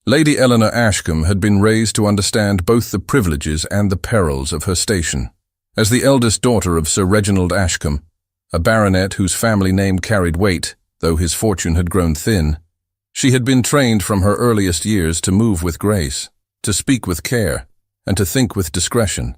Lady Eleanor Ashcombe had been raised to understand both the privileges and the perils of her station. As the eldest daughter of Sir Reginald Ashcombe, a baronet whose family name carried weight, though his fortune had grown thin, she had been trained from her earliest years to move with grace, to speak with care, and to think with discretion.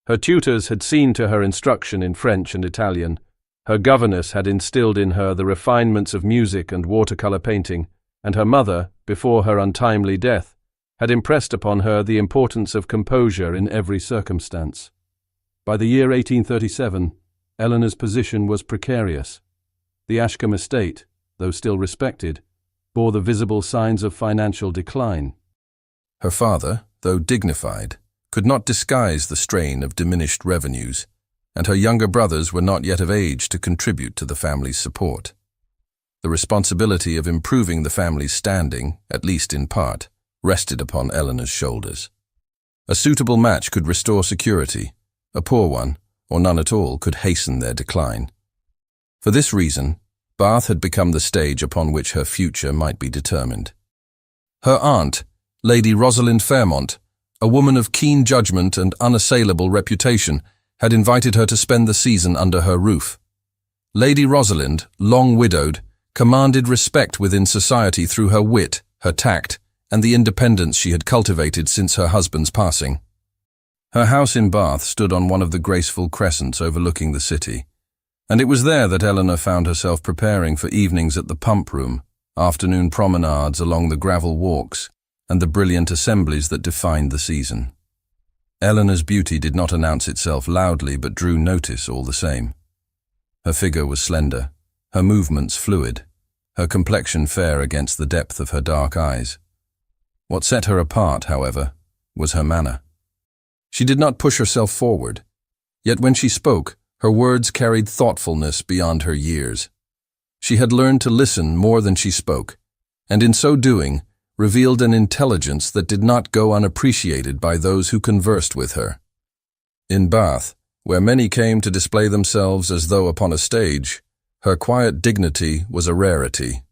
Her tutors had seen to her instruction in French and Italian. Her governess had instilled in her the refinements of music and watercolor painting, and her mother, before her untimely death, had impressed upon her the importance of composure in every circumstance. By the year 1837, Eleanor's position was precarious. The Ashcombe estate, though still respected, bore the visible signs of financial decline. Her father, though dignified, could not disguise the strain of diminished revenues, and her younger brothers were not yet of age to contribute to the family's support. The responsibility of improving the family's standing, at least in part, rested upon Eleanor's shoulders. A suitable match could restore security, a poor one, or none at all, could hasten their decline. For this reason, Bath had become the stage upon which her future might be determined. Her aunt, Lady Rosalind Fairmont, a woman of keen judgment and unassailable reputation, had invited her to spend the season under her roof. Lady Rosalind, long widowed, commanded respect within society through her wit, her tact, and the independence she had cultivated since her husband's passing. Her house in Bath stood on one of the graceful crescents overlooking the city, and it was there that Eleanor found herself preparing for evenings at the pump room, afternoon promenades along the gravel walks, and the brilliant assemblies that defined the season. Eleanor's beauty did not announce itself loudly but drew notice all the same. Her figure was slender, her movements fluid, her complexion fair against the depth of her dark eyes. What set her apart, however, was her manner. She did not push herself forward, yet when she spoke, her words carried thoughtfulness beyond her years. She had learned to listen more than she spoke, and in so doing, revealed an intelligence that did not go unappreciated by those who conversed with her. In Bath, where many came to display themselves as though upon a stage, her quiet dignity was a rarity.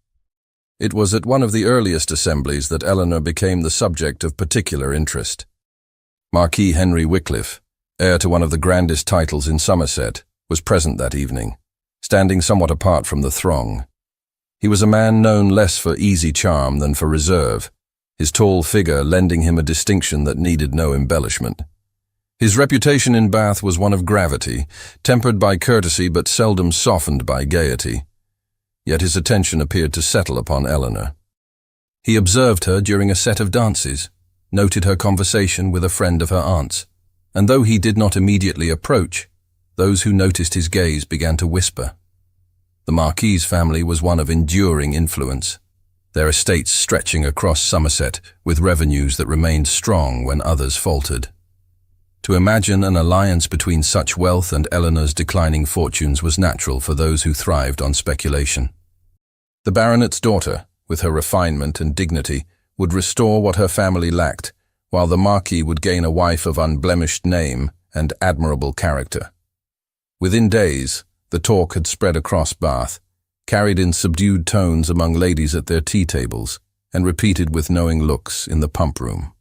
It was at one of the earliest assemblies that Eleanor became the subject of particular interest. Marquis Henry Wycliffe, heir to one of the grandest titles in Somerset, was present that evening, standing somewhat apart from the throng. He was a man known less for easy charm than for reserve, his tall figure lending him a distinction that needed no embellishment. His reputation in Bath was one of gravity, tempered by courtesy but seldom softened by gaiety. Yet his attention appeared to settle upon Eleanor. He observed her during a set of dances, noted her conversation with a friend of her aunt's, and though he did not immediately approach, those who noticed his gaze began to whisper. The Marquis's family was one of enduring influence, their estates stretching across Somerset with revenues that remained strong when others faltered. To imagine an alliance between such wealth and Eleanor's declining fortunes was natural for those who thrived on speculation. The baronet's daughter, with her refinement and dignity, would restore what her family lacked, while the Marquis would gain a wife of unblemished name and admirable character. Within days, the talk had spread across Bath, carried in subdued tones among ladies at their tea tables, and repeated with knowing looks in the pump room.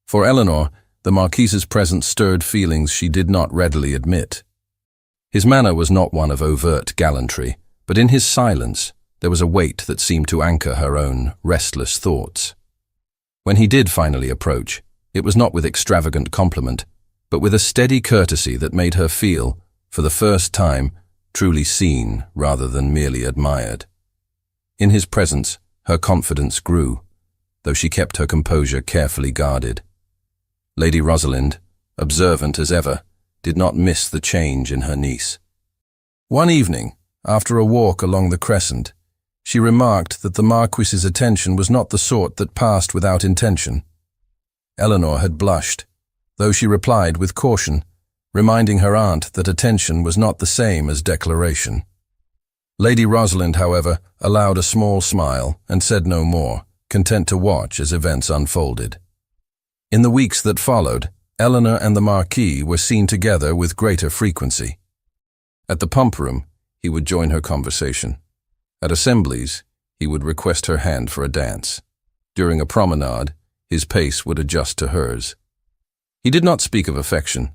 For Eleanor, the Marquis's presence stirred feelings she did not readily admit. His manner was not one of overt gallantry, but in his silence there was a weight that seemed to anchor her own restless thoughts. When he did finally approach, it was not with extravagant compliment, but with a steady courtesy that made her feel, for the first time, truly seen rather than merely admired. In his presence, her confidence grew, though she kept her composure carefully guarded. Lady Rosalind, observant as ever, did not miss the change in her niece. One evening, after a walk along the Crescent, she remarked that the Marquis's attention was not the sort that passed without intention. Eleanor had blushed, though she replied with caution, reminding her aunt that attention was not the same as declaration. Lady Rosalind, however, allowed a small smile and said no more, content to watch as events unfolded. In the weeks that followed, Eleanor and the Marquis were seen together with greater frequency. At the pump room, he would join her conversation. At assemblies, he would request her hand for a dance. During a promenade, his pace would adjust to hers. He did not speak of affection,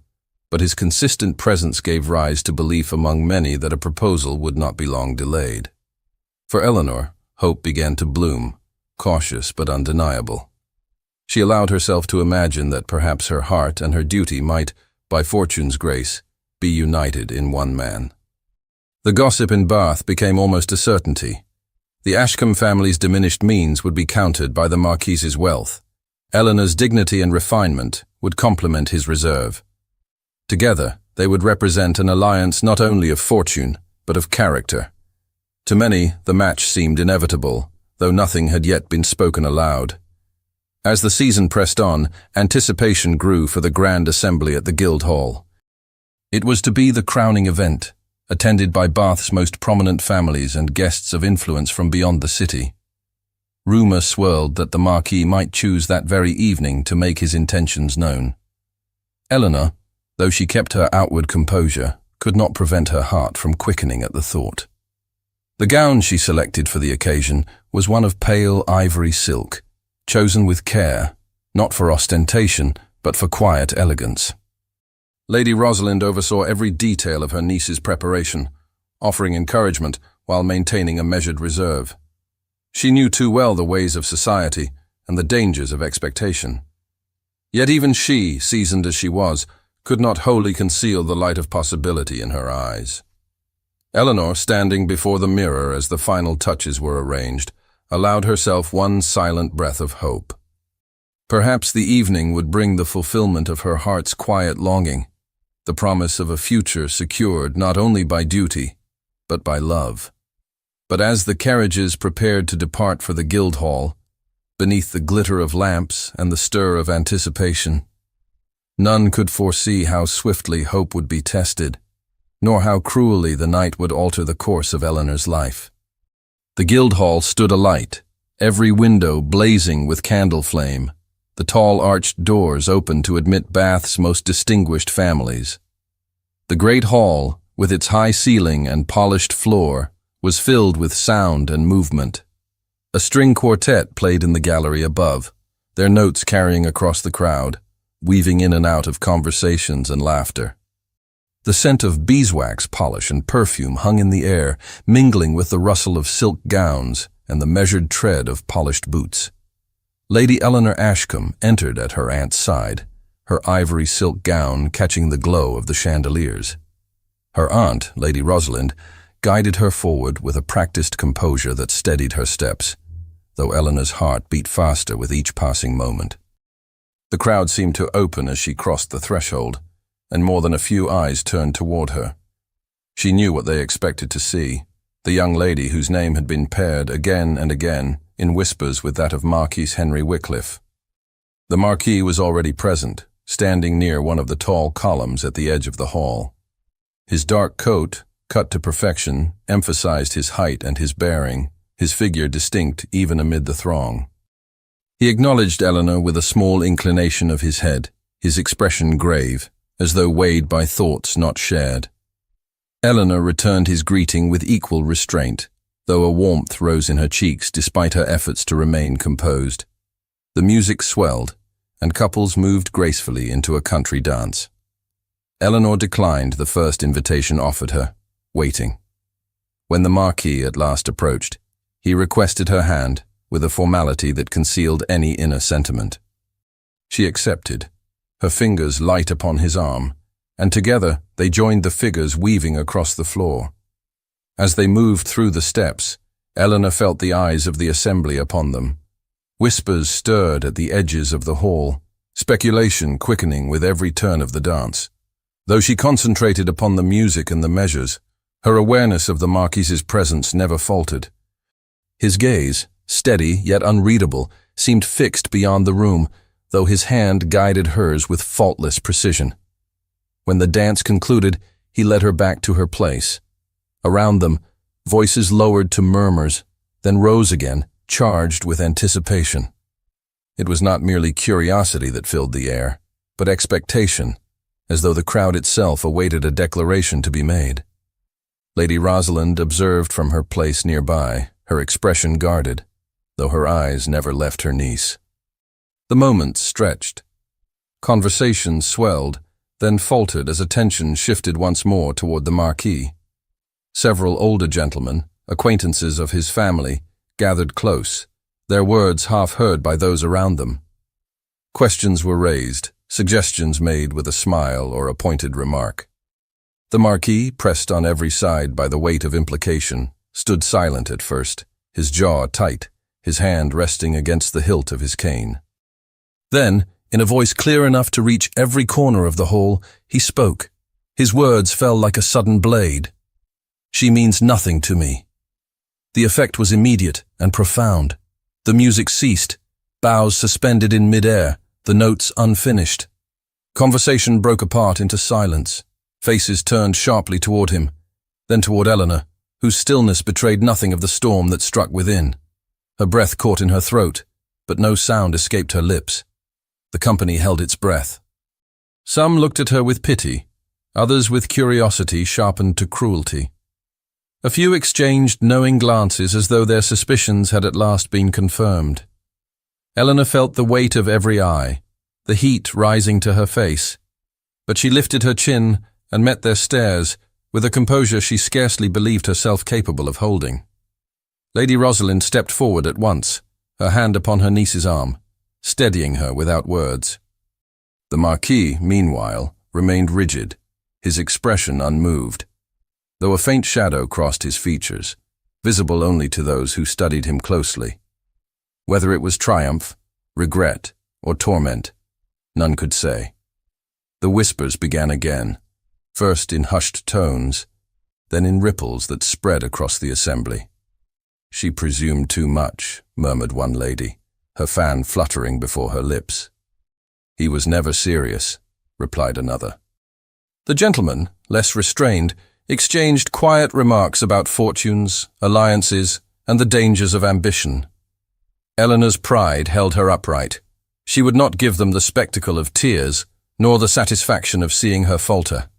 but his consistent presence gave rise to belief among many that a proposal would not be long delayed. For Eleanor, hope began to bloom, cautious but undeniable. She allowed herself to imagine that perhaps her heart and her duty might, by fortune's grace, be united in one man. The gossip in Bath became almost a certainty. The Ashcombe family's diminished means would be countered by the Marquise's wealth. Eleanor's dignity and refinement would complement his reserve. Together, they would represent an alliance not only of fortune, but of character. To many, the match seemed inevitable, though nothing had yet been spoken aloud. As the season pressed on, anticipation grew for the grand assembly at the Guildhall. It was to be the crowning event, attended by Bath's most prominent families and guests of influence from beyond the city. Rumour swirled that the Marquis might choose that very evening to make his intentions known. Eleanor, though she kept her outward composure, could not prevent her heart from quickening at the thought. The gown she selected for the occasion was one of pale ivory silk, chosen with care, not for ostentation, but for quiet elegance. Lady Rosalind oversaw every detail of her niece's preparation, offering encouragement while maintaining a measured reserve. She knew too well the ways of society and the dangers of expectation. Yet even she, seasoned as she was, could not wholly conceal the light of possibility in her eyes. Eleanor, standing before the mirror as the final touches were arranged, allowed herself one silent breath of hope. Perhaps the evening would bring the fulfillment of her heart's quiet longing, the promise of a future secured not only by duty, but by love. But as the carriages prepared to depart for the Guildhall, beneath the glitter of lamps and the stir of anticipation, none could foresee how swiftly hope would be tested, nor how cruelly the night would alter the course of Eleanor's life. The Guildhall stood alight, every window blazing with candle flame, the tall arched doors open to admit Bath's most distinguished families. The great hall, with its high ceiling and polished floor, was filled with sound and movement. A string quartet played in the gallery above, their notes carrying across the crowd, weaving in and out of conversations and laughter. The scent of beeswax polish and perfume hung in the air, mingling with the rustle of silk gowns and the measured tread of polished boots. Lady Eleanor Ashcombe entered at her aunt's side, her ivory silk gown catching the glow of the chandeliers. Her aunt, Lady Rosalind, guided her forward with a practiced composure that steadied her steps, though Eleanor's heart beat faster with each passing moment. The crowd seemed to open as she crossed the threshold, and more than a few eyes turned toward her. She knew what they expected to see, the young lady whose name had been paired again and again in whispers with that of Marquis Henry Wycliffe. The Marquis was already present, standing near one of the tall columns at the edge of the hall. His dark coat, cut to perfection, emphasized his height and his bearing, his figure distinct even amid the throng. He acknowledged Eleanor with a small inclination of his head, his expression grave, as though weighed by thoughts not shared. Eleanor returned his greeting with equal restraint, though a warmth rose in her cheeks despite her efforts to remain composed. The music swelled, and couples moved gracefully into a country dance. Eleanor declined the first invitation offered her, waiting. When the Marquis at last approached, he requested her hand with a formality that concealed any inner sentiment. She accepted, her fingers light upon his arm, and together they joined the figures weaving across the floor. As they moved through the steps, Eleanor felt the eyes of the assembly upon them. Whispers stirred at the edges of the hall, speculation quickening with every turn of the dance. Though she concentrated upon the music and the measures, her awareness of the Marquis's presence never faltered. His gaze, steady yet unreadable, seemed fixed beyond the room, though his hand guided hers with faultless precision. When the dance concluded, he led her back to her place. Around them, voices lowered to murmurs, then rose again, charged with anticipation. It was not merely curiosity that filled the air, but expectation, as though the crowd itself awaited a declaration to be made. Lady Rosalind observed from her place nearby, her expression guarded. though her eyes never left her niece. The moments stretched. Conversation swelled, then faltered as attention shifted once more toward the Marquis. Several older gentlemen, acquaintances of his family, gathered close, their words half heard by those around them. Questions were raised, suggestions made with a smile or a pointed remark. The Marquis, pressed on every side by the weight of implication, stood silent at first, his jaw tight, his hand resting against the hilt of his cane. Then, in a voice clear enough to reach every corner of the hall, he spoke. His words fell like a sudden blade. "She means nothing to me." The effect was immediate and profound. The music ceased, bows suspended in mid-air, the notes unfinished. Conversation broke apart into silence. Faces turned sharply toward him, then toward Eleanor, whose stillness betrayed nothing of the storm that struck within. Her breath caught in her throat, but no sound escaped her lips. The company held its breath. Some looked at her with pity, others with curiosity sharpened to cruelty. A few exchanged knowing glances as though their suspicions had at last been confirmed. Eleanor felt the weight of every eye, the heat rising to her face, but she lifted her chin and met their stares with a composure she scarcely believed herself capable of holding. Lady Rosalind stepped forward at once, her hand upon her niece's arm, steadying her without words. The Marquis, meanwhile, remained rigid, his expression unmoved, though a faint shadow crossed his features, visible only to those who studied him closely. Whether it was triumph, regret, or torment, none could say. The whispers began again, first in hushed tones, then in ripples that spread across the assembly. "She presumed too much," murmured one lady, her fan fluttering before her lips. "He was never serious," replied another. The gentlemen, less restrained, exchanged quiet remarks about fortunes, alliances, and the dangers of ambition. Eleanor's pride held her upright. She would not give them the spectacle of tears, nor the satisfaction of seeing her falter.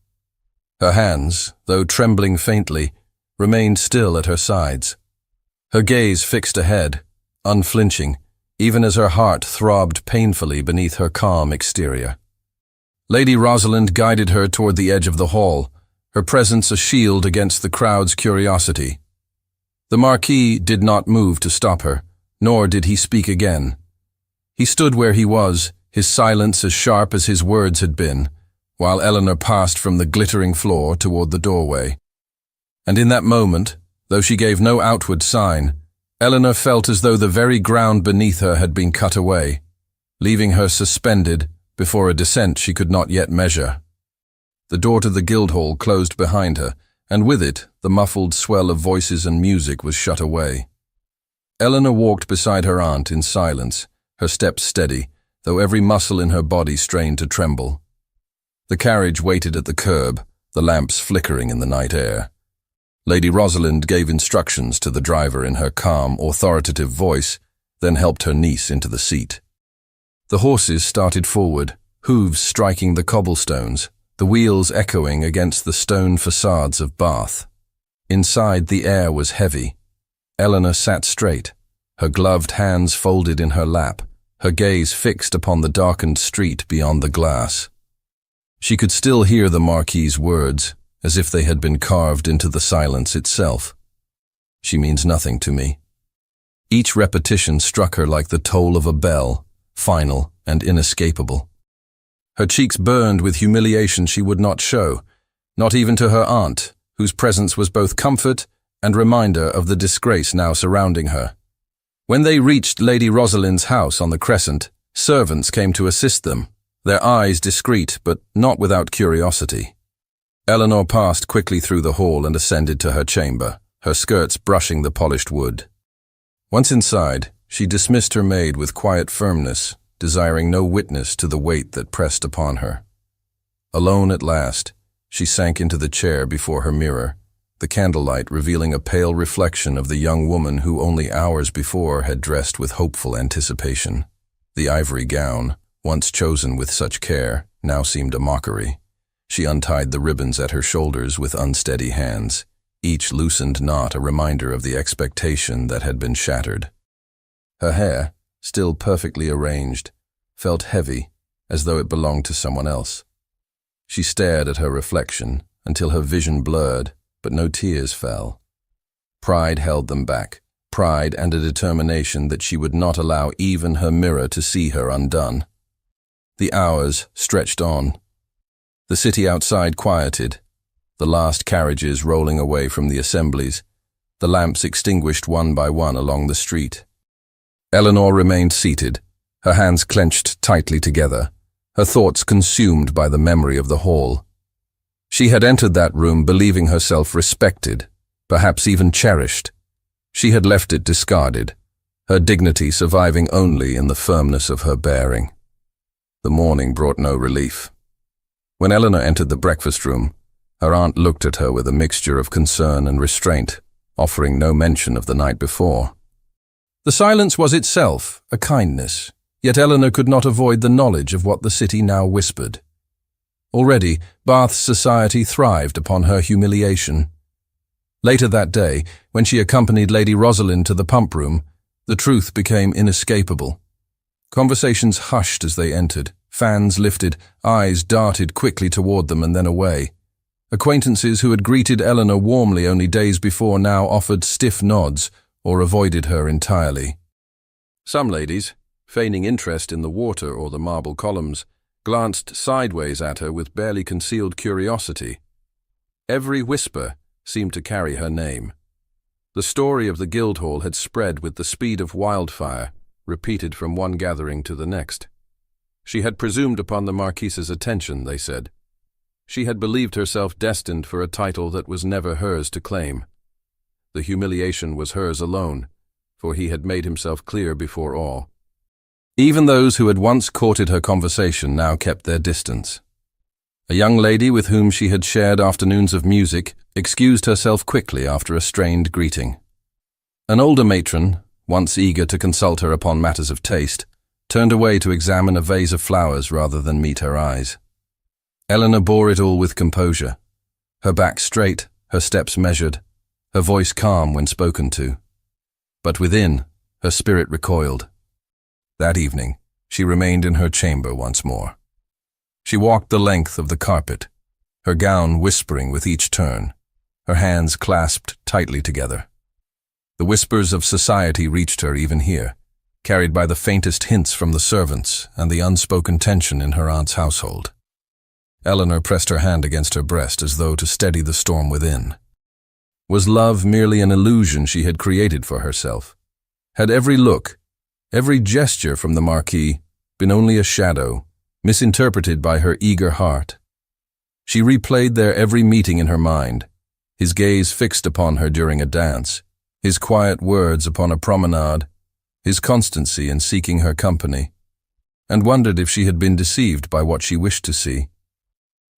Her hands, though trembling faintly, remained still at her sides. Her gaze fixed ahead, unflinching, even as her heart throbbed painfully beneath her calm exterior. Lady Rosalind guided her toward the edge of the hall, her presence a shield against the crowd's curiosity. The Marquis did not move to stop her, nor did he speak again. He stood where he was, his silence as sharp as his words had been, while Eleanor passed from the glittering floor toward the doorway. And in that moment, though she gave no outward sign, Eleanor felt as though the very ground beneath her had been cut away, leaving her suspended before a descent she could not yet measure. The door to the Guildhall closed behind her, and with it the muffled swell of voices and music was shut away. Eleanor walked beside her aunt in silence, her steps steady, though every muscle in her body strained to tremble. The carriage waited at the curb, the lamps flickering in the night air. Lady Rosalind gave instructions to the driver in her calm, authoritative voice, then helped her niece into the seat. The horses started forward, hooves striking the cobblestones, the wheels echoing against the stone facades of Bath. Inside, the air was heavy. Eleanor sat straight, her gloved hands folded in her lap, her gaze fixed upon the darkened street beyond the glass. She could still hear the Marquis's words, as if they had been carved into the silence itself. "She means nothing to me." Each repetition struck her like the toll of a bell, final and inescapable. Her cheeks burned with humiliation she would not show, not even to her aunt, whose presence was both comfort and reminder of the disgrace now surrounding her. When they reached Lady Rosalind's house on the Crescent, servants came to assist them, their eyes discreet but not without curiosity. Eleanor passed quickly through the hall and ascended to her chamber, her skirts brushing the polished wood. Once inside, she dismissed her maid with quiet firmness, desiring no witness to the weight that pressed upon her. Alone at last, she sank into the chair before her mirror, the candlelight revealing a pale reflection of the young woman who only hours before had dressed with hopeful anticipation. The ivory gown, once chosen with such care, now seemed a mockery. She untied the ribbons at her shoulders with unsteady hands, each loosened knot a reminder of the expectation that had been shattered. Her hair, still perfectly arranged, felt heavy, as though it belonged to someone else. She stared at her reflection until her vision blurred, but no tears fell. Pride held them back, pride and a determination that she would not allow even her mirror to see her undone. The hours stretched on. The city outside quieted, the last carriages rolling away from the assemblies, the lamps extinguished one by one along the street. Eleanor remained seated, her hands clenched tightly together, her thoughts consumed by the memory of the hall. She had entered that room believing herself respected, perhaps even cherished. She had left it discarded, her dignity surviving only in the firmness of her bearing. The morning brought no relief. When Eleanor entered the breakfast room, her aunt looked at her with a mixture of concern and restraint, offering no mention of the night before. The silence was itself a kindness, yet Eleanor could not avoid the knowledge of what the city now whispered. Already, Bath's society thrived upon her humiliation. Later that day, when she accompanied Lady Rosalind to the pump room, the truth became inescapable. Conversations hushed as they entered, fans lifted, eyes darted quickly toward them and then away. Acquaintances who had greeted Eleanor warmly only days before now offered stiff nods or avoided her entirely. Some ladies, feigning interest in the water or the marble columns, glanced sideways at her with barely concealed curiosity. Every whisper seemed to carry her name. The story of the Guildhall had spread with the speed of wildfire, repeated from one gathering to the next. She had presumed upon the Marquise's attention, they said. She had believed herself destined for a title that was never hers to claim. The humiliation was hers alone, for he had made himself clear before all. Even those who had once courted her conversation now kept their distance. A young lady with whom she had shared afternoons of music excused herself quickly after a strained greeting. An older matron, once eager to consult her upon matters of taste, turned away to examine a vase of flowers rather than meet her eyes. Eleanor bore it all with composure, her back straight, her steps measured, her voice calm when spoken to. But within, her spirit recoiled. That evening, she remained in her chamber once more. She walked the length of the carpet, her gown whispering with each turn, her hands clasped tightly together. The whispers of society reached her even here, carried by the faintest hints from the servants and the unspoken tension in her aunt's household. Eleanor pressed her hand against her breast as though to steady the storm within. Was love merely an illusion she had created for herself? Had every look, every gesture from the Marquis been only a shadow, misinterpreted by her eager heart? She replayed their every meeting in her mind, his gaze fixed upon her during a dance, his quiet words upon a promenade, his constancy in seeking her company, and wondered if she had been deceived by what she wished to see.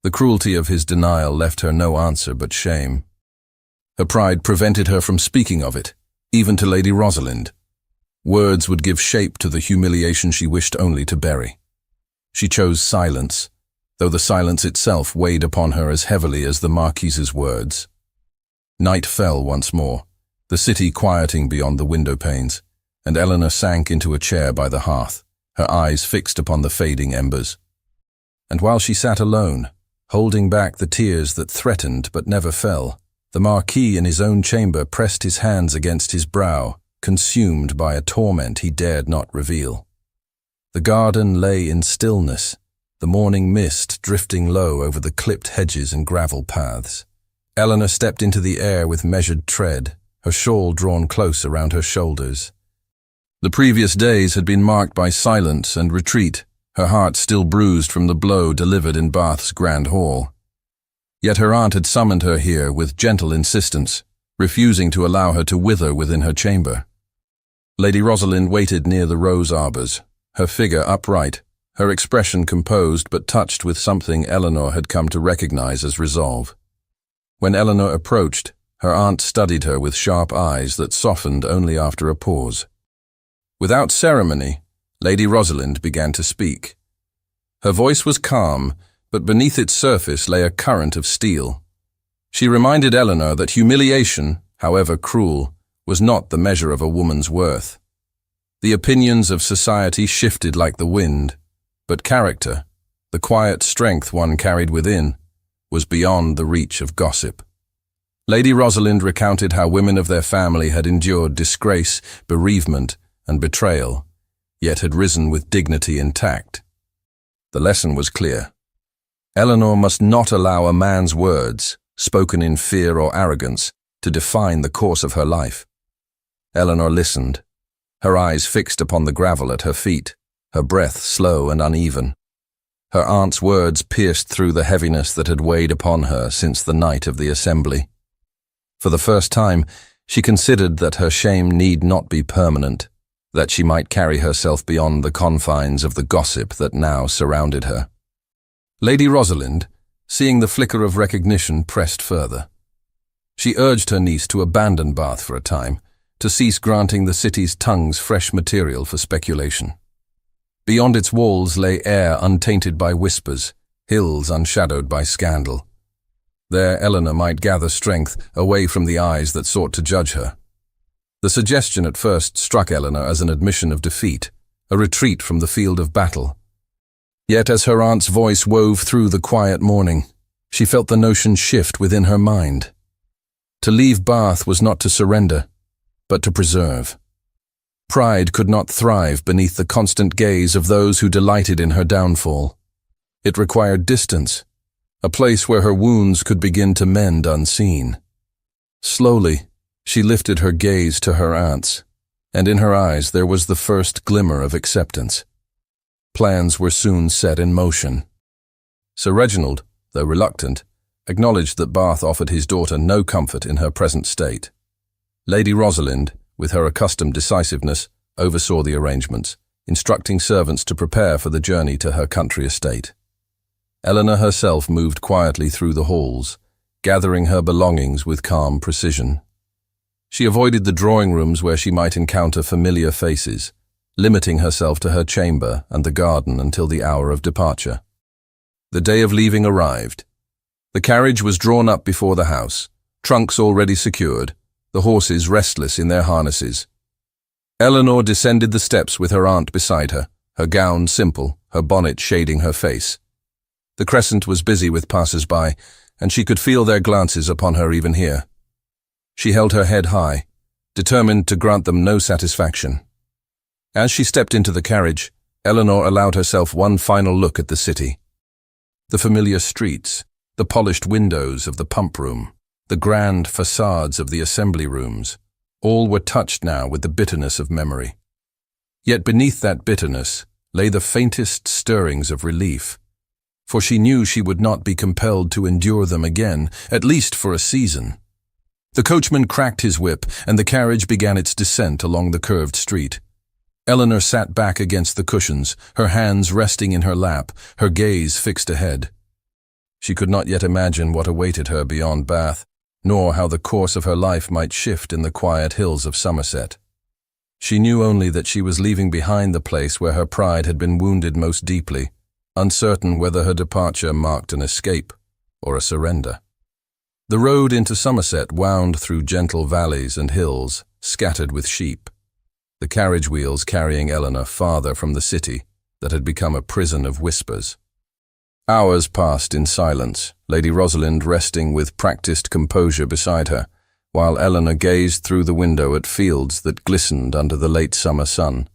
The cruelty of his denial left her no answer but shame. Her pride prevented her from speaking of it, even to Lady Rosalind. Words would give shape to the humiliation she wished only to bury. She chose silence, though the silence itself weighed upon her as heavily as the Marquise's words. Night fell once more, the city quieting beyond the window panes, and Eleanor sank into a chair by the hearth, her eyes fixed upon the fading embers. And while she sat alone, holding back the tears that threatened but never fell, the Marquis in his own chamber pressed his hands against his brow, consumed by a torment he dared not reveal. The garden lay in stillness, the morning mist drifting low over the clipped hedges and gravel paths. Eleanor stepped into the air with measured tread, her shawl drawn close around her shoulders. The previous days had been marked by silence and retreat, her heart still bruised from the blow delivered in Bath's grand hall. Yet her aunt had summoned her here with gentle insistence, refusing to allow her to wither within her chamber. Lady Rosalind waited near the rose arbors, her figure upright, her expression composed but touched with something Eleanor had come to recognize as resolve. When Eleanor approached, her aunt studied her with sharp eyes that softened only after a pause. Without ceremony, Lady Rosalind began to speak. Her voice was calm, but beneath its surface lay a current of steel. She reminded Eleanor that humiliation, however cruel, was not the measure of a woman's worth. The opinions of society shifted like the wind, but character, the quiet strength one carried within, was beyond the reach of gossip. Lady Rosalind recounted how women of their family had endured disgrace, bereavement, and betrayal, yet had risen with dignity intact. The lesson was clear. Eleanor must not allow a man's words, spoken in fear or arrogance, to define the course of her life. Eleanor listened, her eyes fixed upon the gravel at her feet, her breath slow and uneven. Her aunt's words pierced through the heaviness that had weighed upon her since the night of the assembly. For the first time, she considered that her shame need not be permanent, that she might carry herself beyond the confines of the gossip that now surrounded her. Lady Rosalind, seeing the flicker of recognition, pressed further. She urged her niece to abandon Bath for a time, to cease granting the city's tongues fresh material for speculation. Beyond its walls lay air untainted by whispers, hills unshadowed by scandal. There Eleanor might gather strength away from the eyes that sought to judge her. The suggestion at first struck Eleanor as an admission of defeat, a retreat from the field of battle. Yet as her aunt's voice wove through the quiet morning, she felt the notion shift within her mind. To leave Bath was not to surrender, but to preserve. Pride could not thrive beneath the constant gaze of those who delighted in her downfall. It required distance, a place where her wounds could begin to mend unseen. Slowly, she lifted her gaze to her aunt's, and in her eyes there was the first glimmer of acceptance. Plans were soon set in motion. Sir Reginald, though reluctant, acknowledged that Bath offered his daughter no comfort in her present state. Lady Rosalind, with her accustomed decisiveness, oversaw the arrangements, instructing servants to prepare for the journey to her country estate. Eleanor herself moved quietly through the halls, gathering her belongings with calm precision. She avoided the drawing rooms where she might encounter familiar faces, limiting herself to her chamber and the garden until the hour of departure. The day of leaving arrived. The carriage was drawn up before the house, trunks already secured, the horses restless in their harnesses. Eleanor descended the steps with her aunt beside her, her gown simple, her bonnet shading her face. The crescent was busy with passers-by, and she could feel their glances upon her even here. She held her head high, determined to grant them no satisfaction. As she stepped into the carriage, Eleanor allowed herself one final look at the city. The familiar streets, the polished windows of the pump room, the grand facades of the assembly rooms, all were touched now with the bitterness of memory. Yet beneath that bitterness lay the faintest stirrings of relief, for she knew she would not be compelled to endure them again, at least for a season. The coachman cracked his whip, and the carriage began its descent along the curved street. Eleanor sat back against the cushions, her hands resting in her lap, her gaze fixed ahead. She could not yet imagine what awaited her beyond Bath, nor how the course of her life might shift in the quiet hills of Somerset. She knew only that she was leaving behind the place where her pride had been wounded most deeply, uncertain whether her departure marked an escape or a surrender. The road into Somerset wound through gentle valleys and hills, scattered with sheep, the carriage wheels carrying Eleanor farther from the city that had become a prison of whispers. Hours passed in silence, Lady Rosalind resting with practiced composure beside her, while Eleanor gazed through the window at fields that glistened under the late summer sun.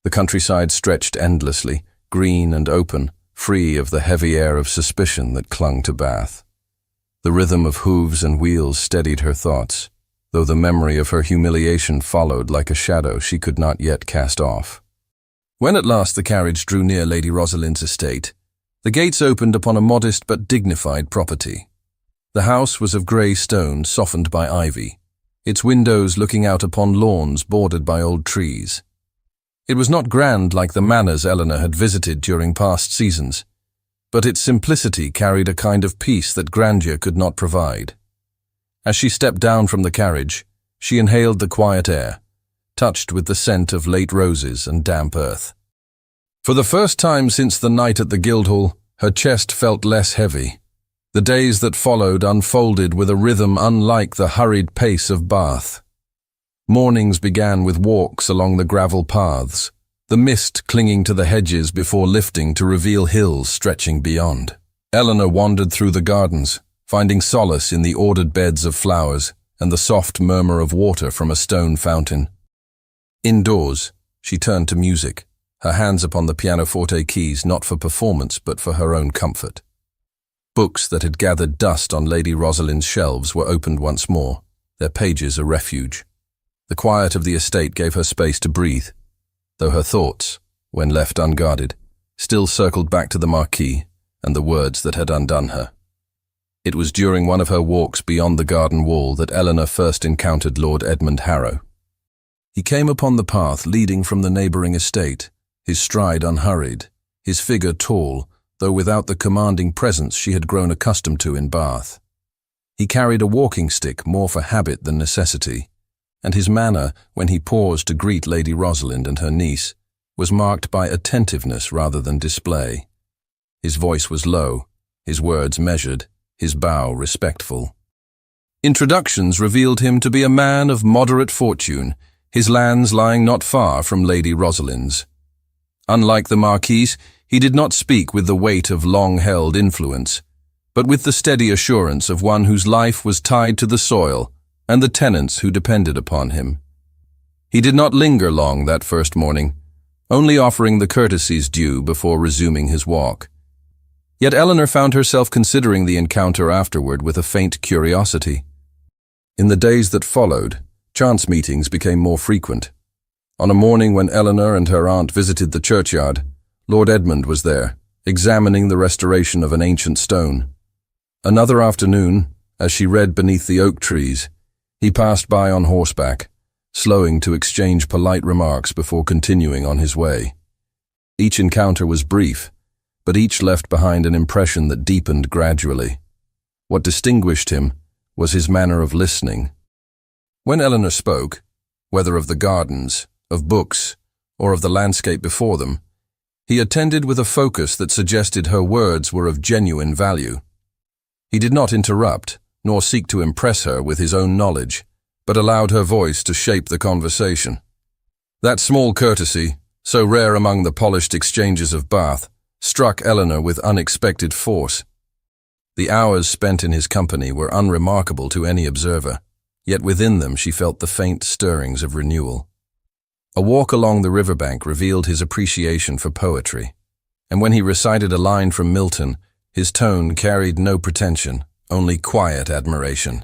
The countryside stretched endlessly, green and open, free of the heavy air of suspicion that clung to Bath. The rhythm of hooves and wheels steadied her thoughts, though the memory of her humiliation followed like a shadow she could not yet cast off. When at last the carriage drew near Lady Rosalind's estate, the gates opened upon a modest but dignified property. The house was of grey stone softened by ivy, its windows looking out upon lawns bordered by old trees. It was not grand like the manors Eleanor had visited during past seasons, but its simplicity carried a kind of peace that grandeur could not provide. As she stepped down from the carriage, she inhaled the quiet air, touched with the scent of late roses and damp earth. For the first time since the night at the Guildhall, her chest felt less heavy. The days that followed unfolded with a rhythm unlike the hurried pace of Bath. Mornings began with walks along the gravel paths, the mist clinging to the hedges before lifting to reveal hills stretching beyond. Eleanor wandered through the gardens, finding solace in the ordered beds of flowers and the soft murmur of water from a stone fountain. Indoors, she turned to music, her hands upon the pianoforte keys not for performance but for her own comfort. Books that had gathered dust on Lady Rosalind's shelves were opened once more, their pages a refuge. The quiet of the estate gave her space to breathe, though her thoughts, when left unguarded, still circled back to the marquis and the words that had undone her. It was during one of her walks beyond the garden wall that Eleanor first encountered Lord Edmund Harrow. He came upon the path leading from the neighbouring estate, his stride unhurried, his figure tall, though without the commanding presence she had grown accustomed to in Bath. He carried a walking stick more for habit than necessity, and his manner, when he paused to greet Lady Rosalind and her niece, was marked by attentiveness rather than display. His voice was low, his words measured, his bow respectful. Introductions revealed him to be a man of moderate fortune, his lands lying not far from Lady Rosalind's. Unlike the Marquise, he did not speak with the weight of long-held influence, but with the steady assurance of one whose life was tied to the soil and the tenants who depended upon him. He did not linger long that first morning, only offering the courtesies due before resuming his walk. Yet Eleanor found herself considering the encounter afterward with a faint curiosity. In the days that followed, chance meetings became more frequent. On a morning when Eleanor and her aunt visited the churchyard, Lord Edmund was there, examining the restoration of an ancient stone. Another afternoon, as she read beneath the oak trees, he passed by on horseback, slowing to exchange polite remarks before continuing on his way. Each encounter was brief, but each left behind an impression that deepened gradually. What distinguished him was his manner of listening. When Eleanor spoke, whether of the gardens, of books, or of the landscape before them, he attended with a focus that suggested her words were of genuine value. He did not interrupt, nor seek to impress her with his own knowledge, but allowed her voice to shape the conversation. That small courtesy, so rare among the polished exchanges of Bath, struck Eleanor with unexpected force. The hours spent in his company were unremarkable to any observer, yet within them she felt the faint stirrings of renewal. A walk along the riverbank revealed his appreciation for poetry, and when he recited a line from Milton, his tone carried no pretension, only quiet admiration.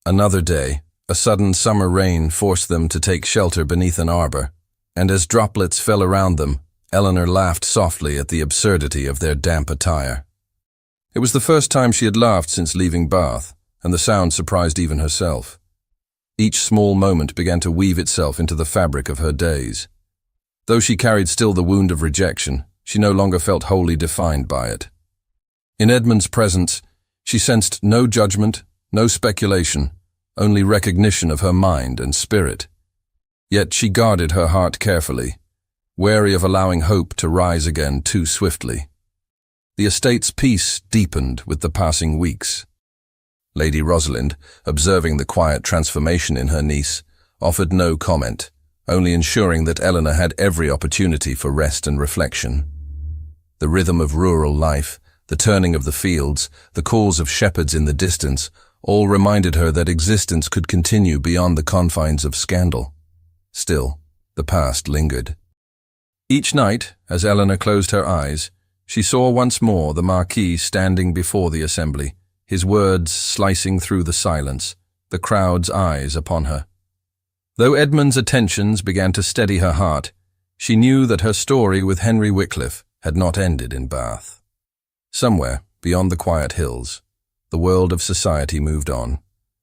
Another day, a sudden summer rain forced them to take shelter beneath an arbor, and as droplets fell around them, Eleanor laughed softly at the absurdity of their damp attire. It was the first time she had laughed since leaving Bath, and the sound surprised even herself. Each small moment began to weave itself into the fabric of her days. Though she carried still the wound of rejection, she no longer felt wholly defined by it. In Edmund's presence, she sensed no judgment, no speculation, only recognition of her mind and spirit. Yet she guarded her heart carefully, wary of allowing hope to rise again too swiftly. The estate's peace deepened with the passing weeks. Lady Rosalind, observing the quiet transformation in her niece, offered no comment, only ensuring that Eleanor had every opportunity for rest and reflection. The rhythm of rural life, the turning of the fields, the calls of shepherds in the distance, all reminded her that existence could continue beyond the confines of scandal. Still, the past lingered. Each night, as Eleanor closed her eyes, she saw once more the Marquis standing before the assembly, his words slicing through the silence, the crowd's eyes upon her. Though Edmund's attentions began to steady her heart, she knew that her story with Henry Wycliffe had not ended in Bath. Somewhere, beyond the quiet hills, the world of society moved on,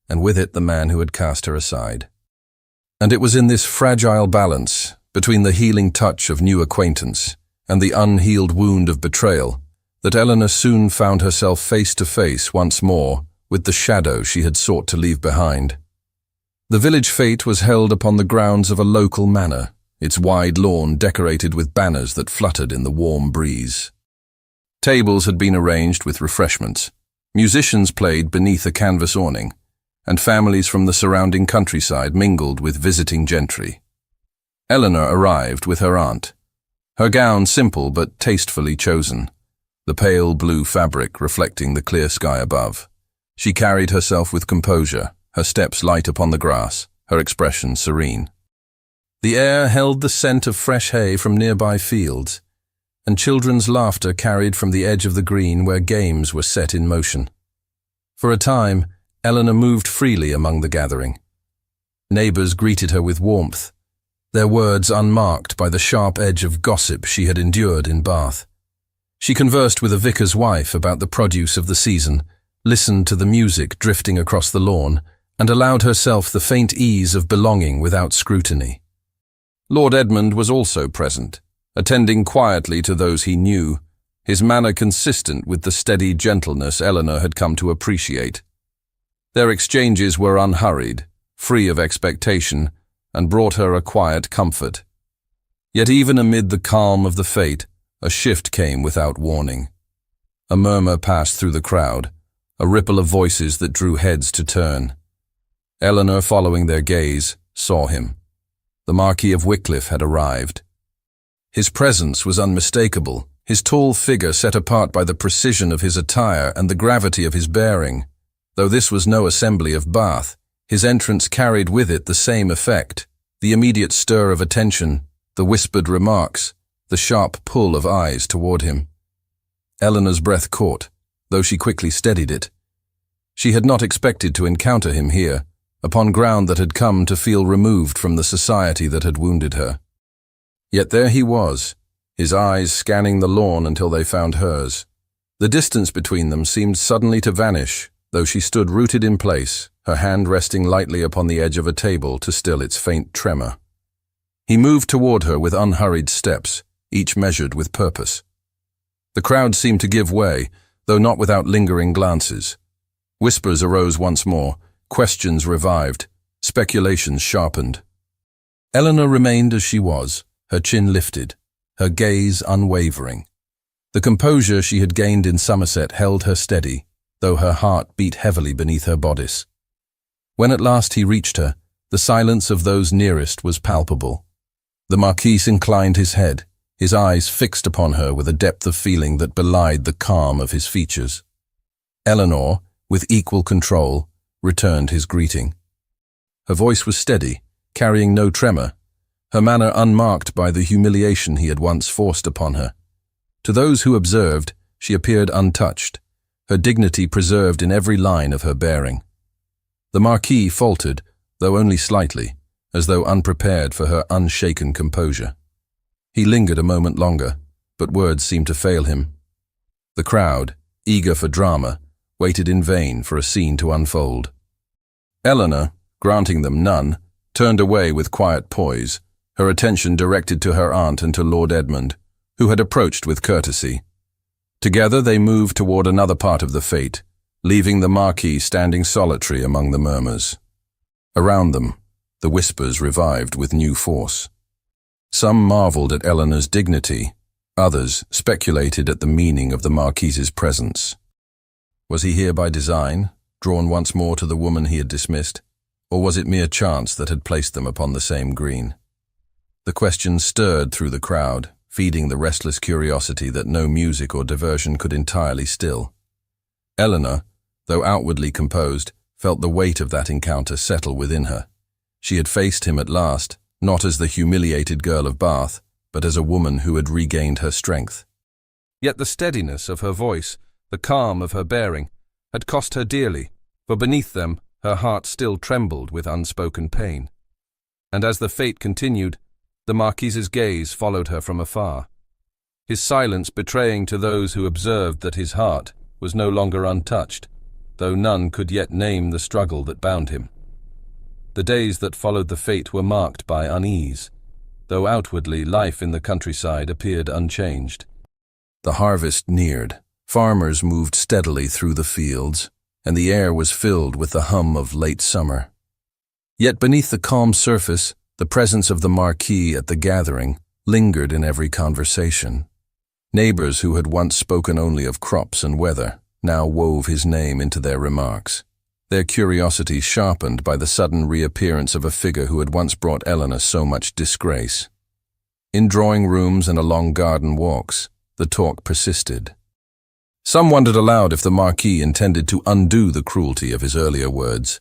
and with it the man who had cast her aside. And it was in this fragile balance, between the healing touch of new acquaintance and the unhealed wound of betrayal, that Eleanor soon found herself face to face once more with the shadow she had sought to leave behind. The village fete was held upon the grounds of a local manor, its wide lawn decorated with banners that fluttered in the warm breeze. Tables had been arranged with refreshments. Musicians played beneath a canvas awning, and families from the surrounding countryside mingled with visiting gentry. Eleanor arrived with her aunt. Her gown simple but tastefully chosen, the pale blue fabric reflecting the clear sky above. She carried herself with composure, her steps light upon the grass, her expression serene. The air held the scent of fresh hay from nearby fields, and children's laughter carried from the edge of the green where games were set in motion. For a time, Eleanor moved freely among the gathering. Neighbors greeted her with warmth, their words unmarked by the sharp edge of gossip she had endured in Bath. She conversed with a vicar's wife about the produce of the season, listened to the music drifting across the lawn, and allowed herself the faint ease of belonging without scrutiny. Lord Edmund was also present, attending quietly to those he knew, his manner consistent with the steady gentleness Eleanor had come to appreciate. Their exchanges were unhurried, free of expectation, and brought her a quiet comfort. Yet even amid the calm of the fete, a shift came without warning. A murmur passed through the crowd, a ripple of voices that drew heads to turn. Eleanor, following their gaze, saw him. The Marquis of Wycliffe had arrived. His presence was unmistakable, his tall figure set apart by the precision of his attire and the gravity of his bearing. Though this was no assembly of Bath, his entrance carried with it the same effect, the immediate stir of attention, the whispered remarks, the sharp pull of eyes toward him. Eleanor's breath caught, though she quickly steadied it. She had not expected to encounter him here, upon ground that had come to feel removed from the society that had wounded her. Yet there he was, his eyes scanning the lawn until they found hers. The distance between them seemed suddenly to vanish, though she stood rooted in place, her hand resting lightly upon the edge of a table to still its faint tremor. He moved toward her with unhurried steps, each measured with purpose. The crowd seemed to give way, though not without lingering glances. Whispers arose once more, questions revived, speculations sharpened. Eleanor remained as she was, her chin lifted, her gaze unwavering. The composure she had gained in Somerset held her steady, though her heart beat heavily beneath her bodice. When at last he reached her, the silence of those nearest was palpable. The Marquis inclined his head, his eyes fixed upon her with a depth of feeling that belied the calm of his features. Eleanor, with equal control, returned his greeting. Her voice was steady, carrying no tremor, her manner unmarked by the humiliation he had once forced upon her. To those who observed, she appeared untouched, her dignity preserved in every line of her bearing. The Marquis faltered, though only slightly, as though unprepared for her unshaken composure. He lingered a moment longer, but words seemed to fail him. The crowd, eager for drama, waited in vain for a scene to unfold. Eleanor, granting them none, turned away with quiet poise, her attention directed to her aunt and to Lord Edmund, who had approached with courtesy. Together they moved toward another part of the fete, leaving the Marquis standing solitary among the murmurs. Around them, the whispers revived with new force. Some marveled at Eleanor's dignity, others speculated at the meaning of the Marquis's presence. Was he here by design, drawn once more to the woman he had dismissed, or was it mere chance that had placed them upon the same green? The question stirred through the crowd, feeding the restless curiosity that no music or diversion could entirely still. Eleanor, though outwardly composed, felt the weight of that encounter settle within her. She had faced him at last, not as the humiliated girl of Bath, but as a woman who had regained her strength. Yet the steadiness of her voice, the calm of her bearing, had cost her dearly, for beneath them her heart still trembled with unspoken pain. And as the fete continued, the Marquis's gaze followed her from afar, his silence betraying to those who observed that his heart was no longer untouched, though none could yet name the struggle that bound him. The days that followed the fete were marked by unease, though outwardly life in the countryside appeared unchanged. The harvest neared, farmers moved steadily through the fields, and the air was filled with the hum of late summer. Yet beneath the calm surface, the presence of the Marquis at the gathering lingered in every conversation. Neighbors who had once spoken only of crops and weather now wove his name into their remarks. their curiosity sharpened by the sudden reappearance of a figure who had once brought Eleanor so much disgrace. In drawing rooms and along garden walks, the talk persisted. Some wondered aloud if the Marquis intended to undo the cruelty of his earlier words.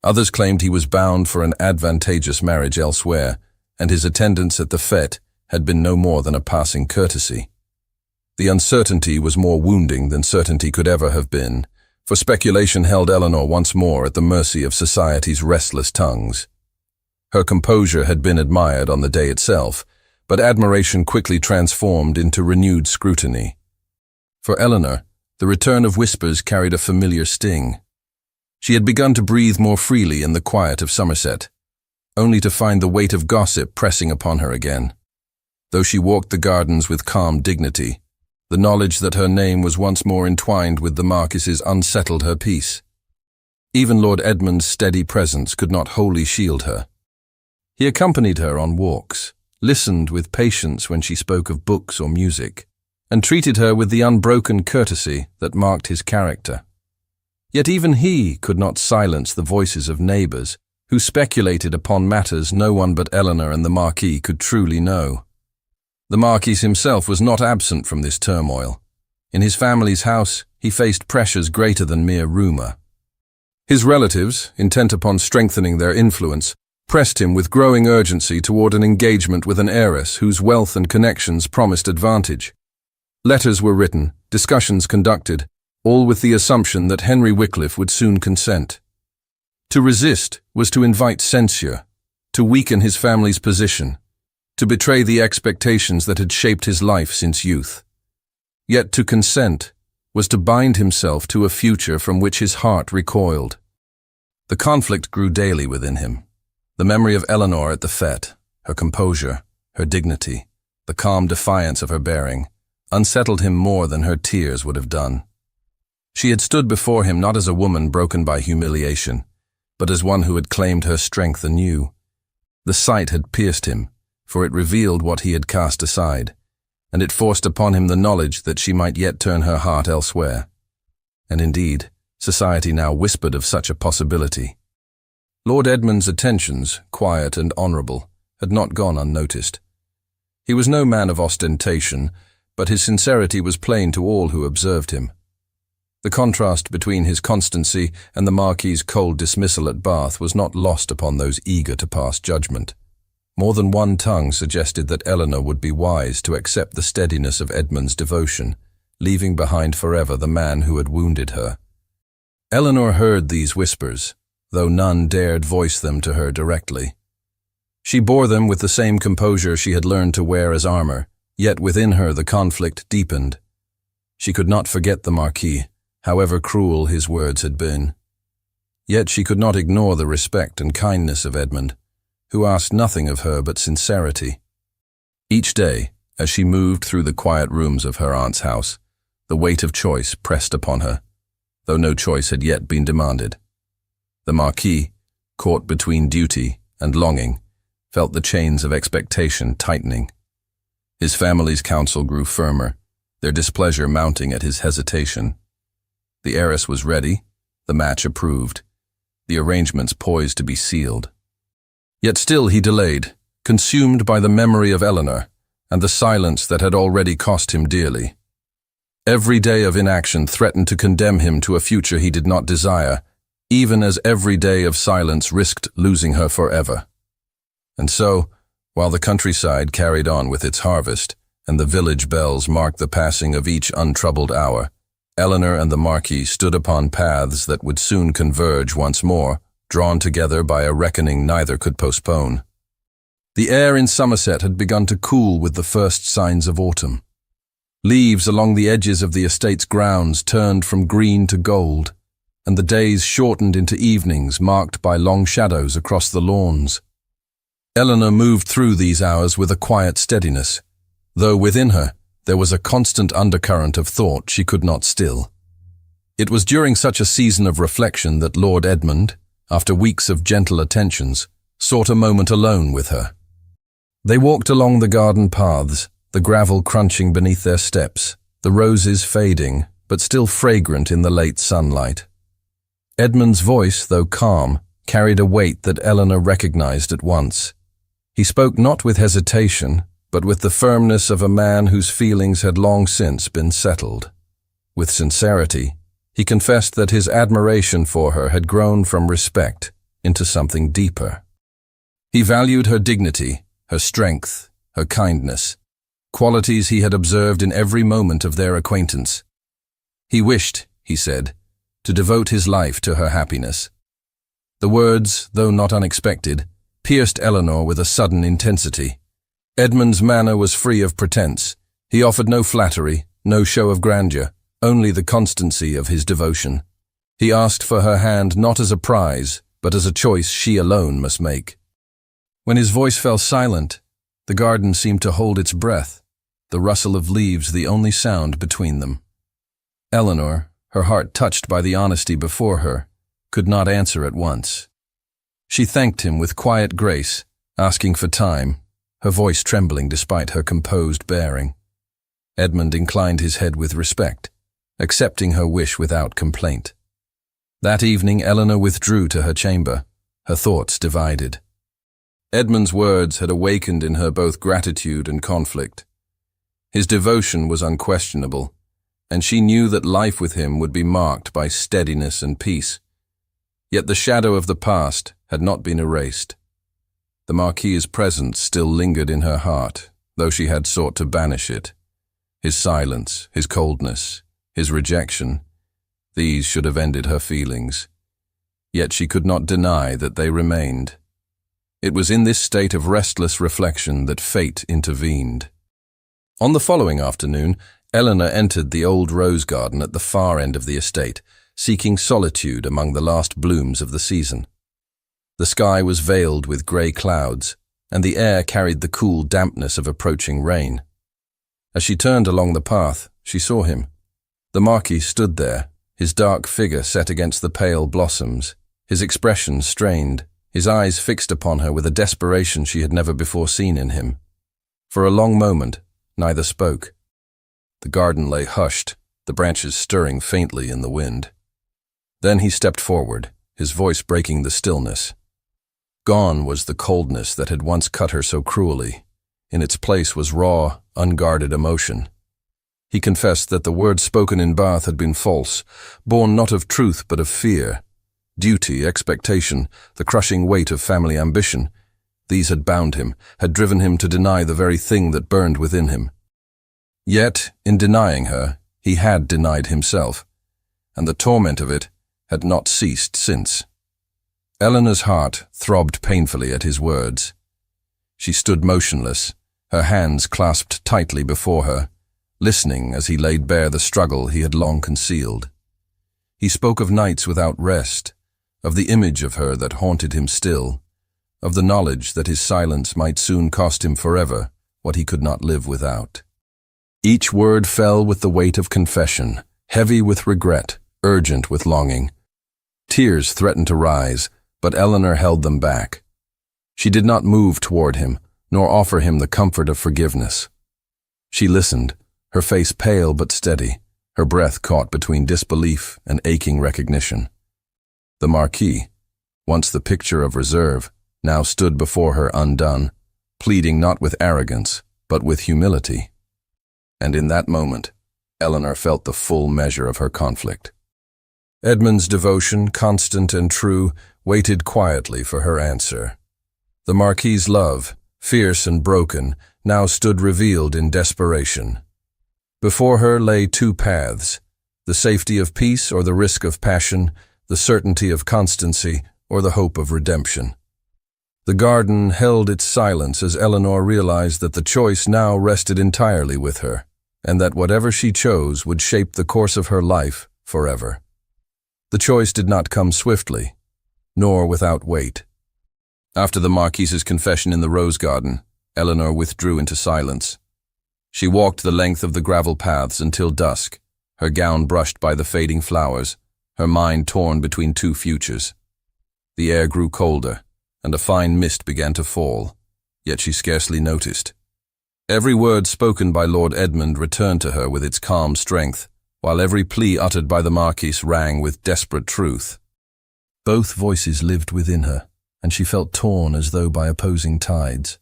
Others claimed he was bound for an advantageous marriage elsewhere, and his attendance at the fête had been no more than a passing courtesy. The uncertainty was more wounding than certainty could ever have been, for speculation held Eleanor once more at the mercy of society's restless tongues. Her composure had been admired on the day itself, but admiration quickly transformed into renewed scrutiny. For Eleanor, the return of whispers carried a familiar sting. She had begun to breathe more freely in the quiet of Somerset, only to find the weight of gossip pressing upon her again. Though she walked the gardens with calm dignity, the knowledge that her name was once more entwined with the Marquis's unsettled her peace. Even Lord Edmund's steady presence could not wholly shield her. He accompanied her on walks, listened with patience when she spoke of books or music, and treated her with the unbroken courtesy that marked his character. Yet even he could not silence the voices of neighbours who speculated upon matters no one but Eleanor and the Marquis could truly know. The Marquis himself was not absent from this turmoil. In his family's house, he faced pressures greater than mere rumour. His relatives, intent upon strengthening their influence, pressed him with growing urgency toward an engagement with an heiress whose wealth and connections promised advantage. Letters were written, discussions conducted, all with the assumption that Henry Wycliffe would soon consent. To resist was to invite censure, to weaken his family's position, to betray the expectations that had shaped his life since youth. Yet to consent was to bind himself to a future from which his heart recoiled. The conflict grew daily within him. The memory of Eleanor at the fête, her composure, her dignity, the calm defiance of her bearing, unsettled him more than her tears would have done. She had stood before him not as a woman broken by humiliation, but as one who had claimed her strength anew. The sight had pierced him, for it revealed what he had cast aside, and it forced upon him the knowledge that she might yet turn her heart elsewhere. And indeed, society now whispered of such a possibility. Lord Edmund's attentions, quiet and honourable, had not gone unnoticed. He was no man of ostentation, but his sincerity was plain to all who observed him. The contrast between his constancy and the Marquis's cold dismissal at Bath was not lost upon those eager to pass judgment. More than one tongue suggested that Eleanor would be wise to accept the steadiness of Edmund's devotion, leaving behind forever the man who had wounded her. Eleanor heard these whispers, though none dared voice them to her directly. She bore them with the same composure she had learned to wear as armor, yet within her the conflict deepened. She could not forget the Marquis, however cruel his words had been. Yet she could not ignore the respect and kindness of Edmund, who asked nothing of her but sincerity. Each day, as she moved through the quiet rooms of her aunt's house, the weight of choice pressed upon her, though no choice had yet been demanded. The Marquis, caught between duty and longing, felt the chains of expectation tightening. His family's counsel grew firmer, their displeasure mounting at his hesitation. The heiress was ready, the match approved, the arrangements poised to be sealed. Yet still he delayed, consumed by the memory of Eleanor and the silence that had already cost him dearly. Every day of inaction threatened to condemn him to a future he did not desire, even as every day of silence risked losing her forever. And so, while the countryside carried on with its harvest, and the village bells marked the passing of each untroubled hour, Eleanor and the Marquis stood upon paths that would soon converge once more, drawn together by a reckoning neither could postpone. The air in Somerset had begun to cool with the first signs of autumn. Leaves along the edges of the estate's grounds turned from green to gold, and the days shortened into evenings marked by long shadows across the lawns. Eleanor moved through these hours with a quiet steadiness, though within her there was a constant undercurrent of thought she could not still. It was during such a season of reflection that Lord Edmund, after weeks of gentle attentions, sought a moment alone with her. They walked along the garden paths, the gravel crunching beneath their steps, the roses fading, but still fragrant in the late sunlight. Edmund's voice, though calm, carried a weight that Eleanor recognized at once. He spoke not with hesitation, but with the firmness of a man whose feelings had long since been settled. With sincerity, he confessed that his admiration for her had grown from respect into something deeper. He valued her dignity, her strength, her kindness, qualities he had observed in every moment of their acquaintance. He wished, he said, to devote his life to her happiness. The words, though not unexpected, pierced Eleanor with a sudden intensity. Edmund's manner was free of pretense. He offered no flattery, no show of grandeur, only the constancy of his devotion. He asked for her hand not as a prize, but as a choice she alone must make. When his voice fell silent, the garden seemed to hold its breath, the rustle of leaves the only sound between them. Eleanor, her heart touched by the honesty before her, could not answer at once. She thanked him with quiet grace, asking for time, her voice trembling despite her composed bearing. Edmund inclined his head with respect, accepting her wish without complaint. That evening Eleanor withdrew to her chamber, her thoughts divided. Edmund's words had awakened in her both gratitude and conflict. His devotion was unquestionable, and she knew that life with him would be marked by steadiness and peace. Yet the shadow of the past had not been erased. The Marquis's presence still lingered in her heart, though she had sought to banish it. His silence, his coldness, his rejection, these should have ended her feelings. Yet she could not deny that they remained. It was in this state of restless reflection that fate intervened. On the following afternoon, Eleanor entered the old rose garden at the far end of the estate, seeking solitude among the last blooms of the season. The sky was veiled with grey clouds, and the air carried the cool dampness of approaching rain. As she turned along the path, she saw him. The Marquis stood there, his dark figure set against the pale blossoms, his expression strained, his eyes fixed upon her with a desperation she had never before seen in him. For a long moment, neither spoke. The garden lay hushed, the branches stirring faintly in the wind. Then he stepped forward, his voice breaking the stillness. Gone was the coldness that had once cut her so cruelly. In its place was raw, unguarded emotion. He confessed that the words spoken in Bath had been false, born not of truth but of fear. Duty, expectation, the crushing weight of family ambition, these had bound him, had driven him to deny the very thing that burned within him. Yet, in denying her, he had denied himself, and the torment of it had not ceased since. Eleanor's heart throbbed painfully at his words. She stood motionless, her hands clasped tightly before her, listening as he laid bare the struggle he had long concealed. He spoke of nights without rest, of the image of her that haunted him still, of the knowledge that his silence might soon cost him forever what he could not live without. Each word fell with the weight of confession, heavy with regret, urgent with longing. Tears threatened to rise, but Eleanor held them back. She did not move toward him, nor offer him the comfort of forgiveness. She listened, her face pale but steady, her breath caught between disbelief and aching recognition. The Marquis, once the picture of reserve, now stood before her undone, pleading not with arrogance, but with humility. And in that moment, Eleanor felt the full measure of her conflict. Edmund's devotion, constant and true, waited quietly for her answer. The Marquis's love, fierce and broken, now stood revealed in desperation. Before her lay two paths, the safety of peace or the risk of passion, the certainty of constancy or the hope of redemption. The garden held its silence as Eleanor realized that the choice now rested entirely with her, and that whatever she chose would shape the course of her life forever. The choice did not come swiftly, nor without weight. After the Marquis's confession in the rose garden, Eleanor withdrew into silence. She walked the length of the gravel paths until dusk, her gown brushed by the fading flowers, her mind torn between two futures. The air grew colder, and a fine mist began to fall, yet she scarcely noticed. Every word spoken by Lord Edmund returned to her with its calm strength, while every plea uttered by the Marquis rang with desperate truth. Both voices lived within her, and she felt torn as though by opposing tides.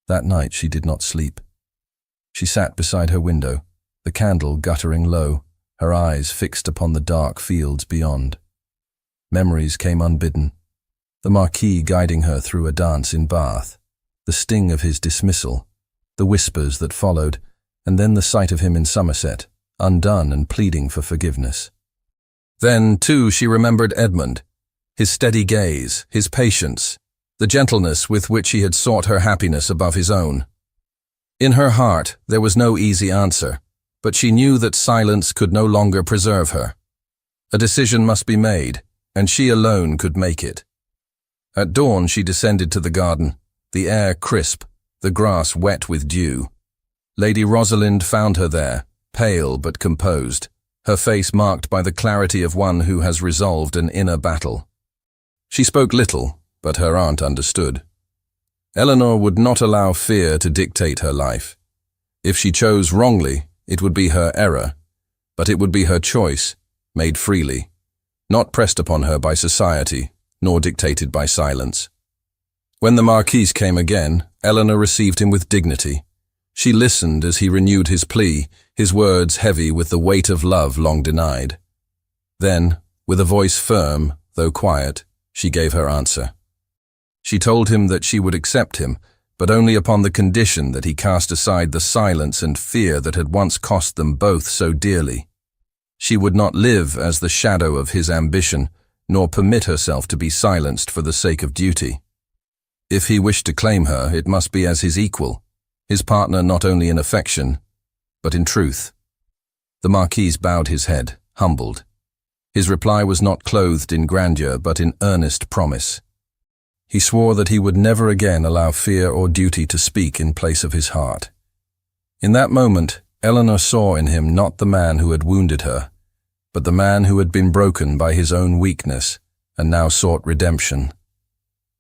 That night she did not sleep. She sat beside her window, the candle guttering low, her eyes fixed upon the dark fields beyond. Memories came unbidden. The Marquis guiding her through a dance in Bath, the sting of his dismissal, the whispers that followed, and then the sight of him in Somerset, undone and pleading for forgiveness. Then, too, she remembered Edmund, his steady gaze, his patience, the gentleness with which he had sought her happiness above his own. In her heart, there was no easy answer, but she knew that silence could no longer preserve her. A decision must be made, and she alone could make it. At dawn she descended to the garden, the air crisp, the grass wet with dew. Lady Rosalind found her there, pale but composed, her face marked by the clarity of one who has resolved an inner battle. She spoke little, but her aunt understood. Eleanor would not allow fear to dictate her life. If she chose wrongly, it would be her error, but it would be her choice, made freely, not pressed upon her by society, nor dictated by silence. When the Marquis came again, Eleanor received him with dignity. She listened as he renewed his plea, his words heavy with the weight of love long denied. Then, with a voice firm, though quiet, she gave her answer. She told him that she would accept him, but only upon the condition that he cast aside the silence and fear that had once cost them both so dearly. She would not live as the shadow of his ambition, nor permit herself to be silenced for the sake of duty. If he wished to claim her, it must be as his equal, his partner not only in affection, but in truth. The Marquis bowed his head, humbled. His reply was not clothed in grandeur, but in earnest promise. He swore that he would never again allow fear or duty to speak in place of his heart. In that moment, Eleanor saw in him not the man who had wounded her, but the man who had been broken by his own weakness and now sought redemption.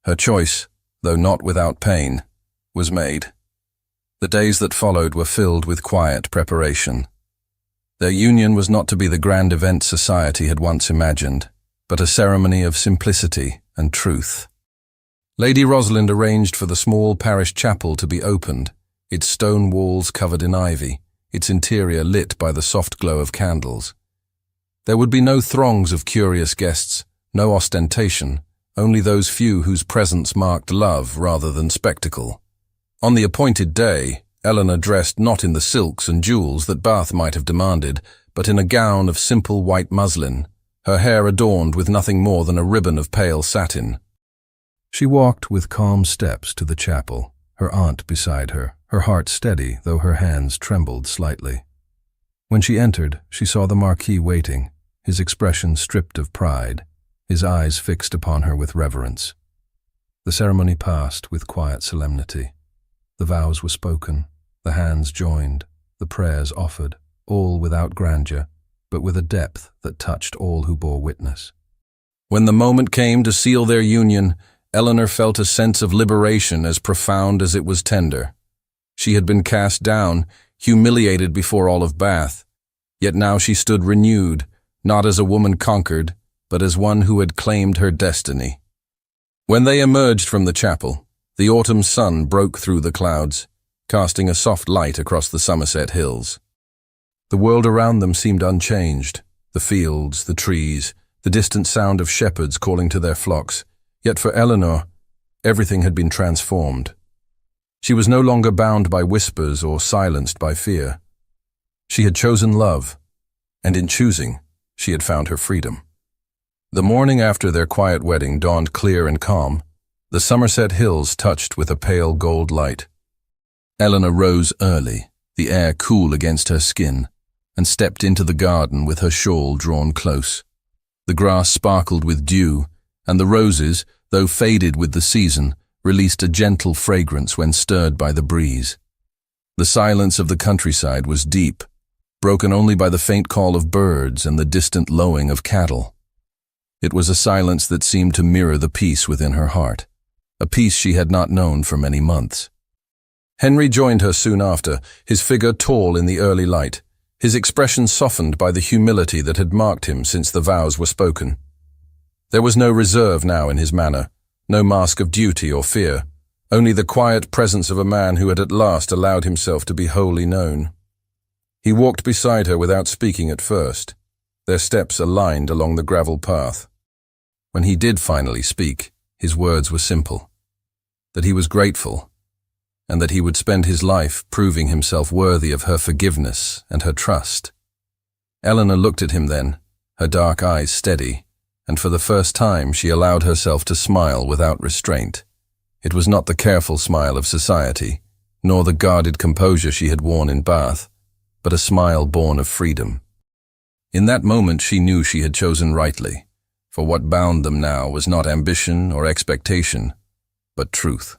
Her choice, though not without pain, was made. The days that followed were filled with quiet preparation. Their union was not to be the grand event society had once imagined, but a ceremony of simplicity and truth. Lady Rosalind arranged for the small parish chapel to be opened, its stone walls covered in ivy, its interior lit by the soft glow of candles. There would be no throngs of curious guests, no ostentation, only those few whose presence marked love rather than spectacle. On the appointed day, Eleanor dressed not in the silks and jewels that Bath might have demanded, but in a gown of simple white muslin, her hair adorned with nothing more than a ribbon of pale satin. She walked with calm steps to the chapel, her aunt beside her, her heart steady, though her hands trembled slightly. When she entered, she saw the Marquis waiting, his expression stripped of pride, his eyes fixed upon her with reverence. The ceremony passed with quiet solemnity. The vows were spoken, the hands joined, the prayers offered, all without grandeur, but with a depth that touched all who bore witness. When the moment came to seal their union, Eleanor felt a sense of liberation as profound as it was tender. She had been cast down, humiliated before all of Bath, yet now she stood renewed, not as a woman conquered, but as one who had claimed her destiny. When they emerged from the chapel, the autumn sun broke through the clouds, casting a soft light across the Somerset hills. The world around them seemed unchanged, the fields, the trees, the distant sound of shepherds calling to their flocks. Yet for Eleanor, everything had been transformed. She was no longer bound by whispers or silenced by fear. She had chosen love, and in choosing, she had found her freedom. The morning after their quiet wedding dawned clear and calm, the Somerset hills touched with a pale gold light. Eleanor rose early, the air cool against her skin, and stepped into the garden with her shawl drawn close. The grass sparkled with dew, and the roses, though faded with the season, released a gentle fragrance when stirred by the breeze. The silence of the countryside was deep, broken only by the faint call of birds and the distant lowing of cattle. It was a silence that seemed to mirror the peace within her heart, a peace she had not known for many months. Henry joined her soon after, his figure tall in the early light, his expression softened by the humility that had marked him since the vows were spoken. There was no reserve now in his manner, no mask of duty or fear, only the quiet presence of a man who had at last allowed himself to be wholly known. He walked beside her without speaking at first, their steps aligned along the gravel path. When he did finally speak, his words were simple: that he was grateful, and that he would spend his life proving himself worthy of her forgiveness and her trust. Eleanor looked at him then, her dark eyes steady, and for the first time she allowed herself to smile without restraint. It was not the careful smile of society, nor the guarded composure she had worn in Bath, but a smile born of freedom. In that moment she knew she had chosen rightly, for what bound them now was not ambition or expectation, but truth.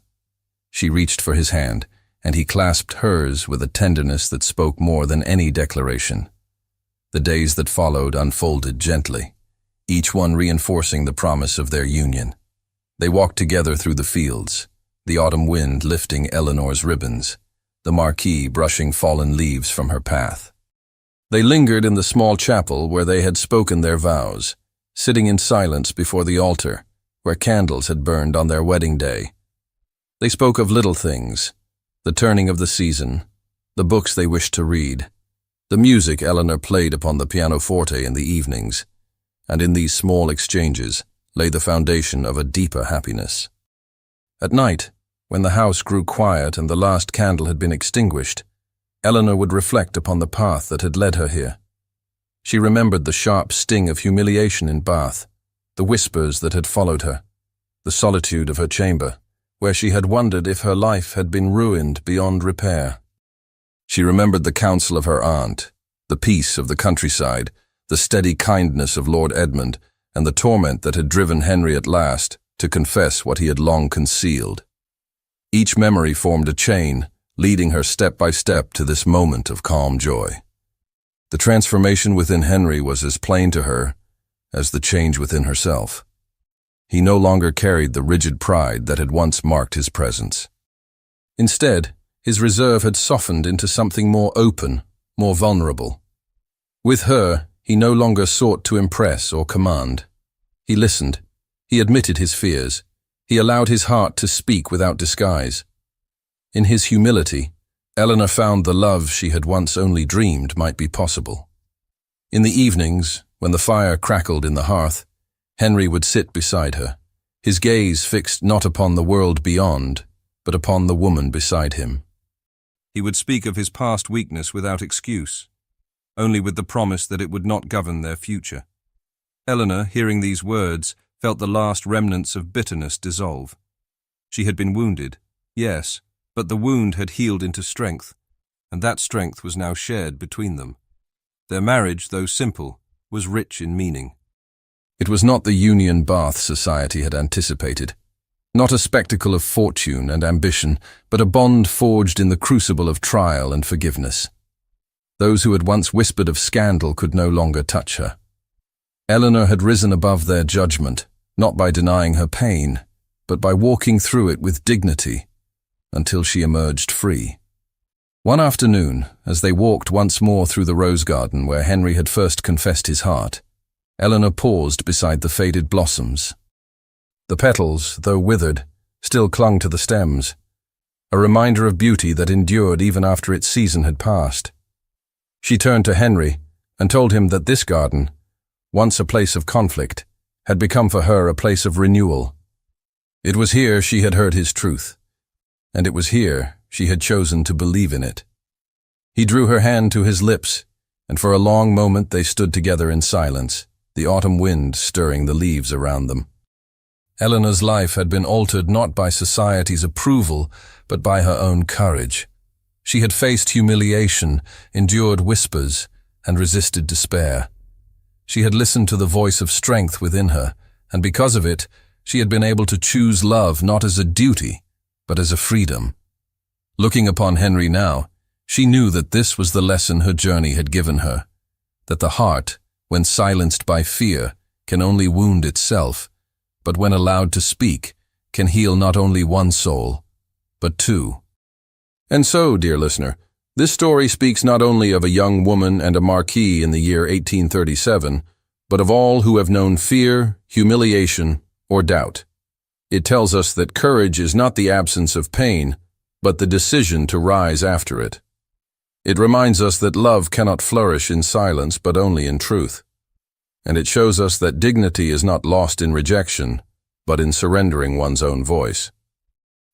She reached for his hand, and he clasped hers with a tenderness that spoke more than any declaration. The days that followed unfolded gently, each one reinforcing the promise of their union. They walked together through the fields, the autumn wind lifting Eleanor's ribbons, the marquis brushing fallen leaves from her path. They lingered in the small chapel where they had spoken their vows, sitting in silence before the altar, where candles had burned on their wedding day. They spoke of little things, the turning of the season, the books they wished to read, the music Eleanor played upon the pianoforte in the evenings, and in these small exchanges lay the foundation of a deeper happiness. At night, when the house grew quiet and the last candle had been extinguished, Eleanor would reflect upon the path that had led her here. She remembered the sharp sting of humiliation in Bath, the whispers that had followed her, the solitude of her chamber, where she had wondered if her life had been ruined beyond repair. She remembered the counsel of her aunt, the peace of the countryside, the steady kindness of Lord Edmund, and the torment that had driven Henry at last to confess what he had long concealed. Each memory formed a chain, leading her step by step to this moment of calm joy. The transformation within Henry was as plain to her as the change within herself. He no longer carried the rigid pride that had once marked his presence. Instead, his reserve had softened into something more open, more vulnerable. With her, he no longer sought to impress or command. He listened. He admitted his fears. He allowed his heart to speak without disguise. In his humility, Eleanor found the love she had once only dreamed might be possible. In the evenings, when the fire crackled in the hearth, Henry would sit beside her, his gaze fixed not upon the world beyond, but upon the woman beside him. He would speak of his past weakness without excuse, only with the promise that it would not govern their future. Eleanor, hearing these words, felt the last remnants of bitterness dissolve. She had been wounded, yes, but the wound had healed into strength, and that strength was now shared between them. Their marriage, though simple, was rich in meaning. It was not the union Bath society had anticipated, not a spectacle of fortune and ambition, but a bond forged in the crucible of trial and forgiveness. Those who had once whispered of scandal could no longer touch her. Eleanor had risen above their judgment, not by denying her pain, but by walking through it with dignity, until she emerged free. One afternoon, as they walked once more through the rose garden where Henry had first confessed his heart, Eleanor paused beside the faded blossoms. The petals, though withered, still clung to the stems, a reminder of beauty that endured even after its season had passed. She turned to Henry and told him that this garden, once a place of conflict, had become for her a place of renewal. It was here she had heard his truth, and it was here she had chosen to believe in it. He drew her hand to his lips, and for a long moment they stood together in silence, the autumn wind stirring the leaves around them. Eleanor's life had been altered not by society's approval, but by her own courage. She had faced humiliation, endured whispers, and resisted despair. She had listened to the voice of strength within her, and because of it, she had been able to choose love not as a duty, but as a freedom. Looking upon Henry now, she knew that this was the lesson her journey had given her, that the heart, when silenced by fear, can only wound itself, but when allowed to speak, can heal not only one soul, but two. And so, dear listener, this story speaks not only of a young woman and a marquis in the year 1837, but of all who have known fear, humiliation, or doubt. It tells us that courage is not the absence of pain, but the decision to rise after it. It reminds us that love cannot flourish in silence, but only in truth. And it shows us that dignity is not lost in rejection, but in surrendering one's own voice.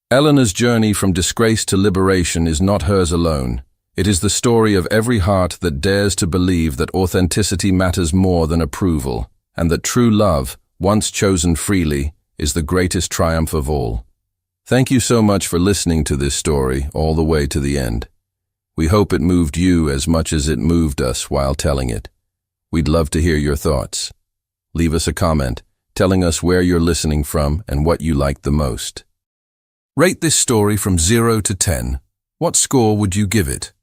Eleanor's journey from disgrace to liberation is not hers alone. It is the story of every heart that dares to believe that authenticity matters more than approval, and that true love, once chosen freely, is the greatest triumph of all. Thank you so much for listening to this story all the way to the end. We hope it moved you as much as it moved us while telling it. We'd love to hear your thoughts. Leave us a comment, telling us where you're listening from and what you liked the most. Rate this story from 0 to 10. What score would you give it?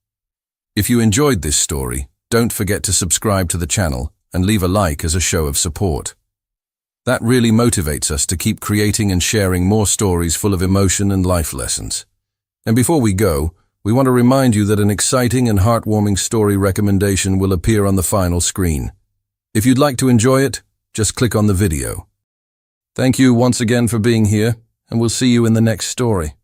If you enjoyed this story, don't forget to subscribe to the channel and leave a like as a show of support. That really motivates us to keep creating and sharing more stories full of emotion and life lessons. And before we go, we want to remind you that an exciting and heartwarming story recommendation will appear on the final screen. If you'd like to enjoy it, just click on the video. Thank you once again for being here, and we'll see you in the next story.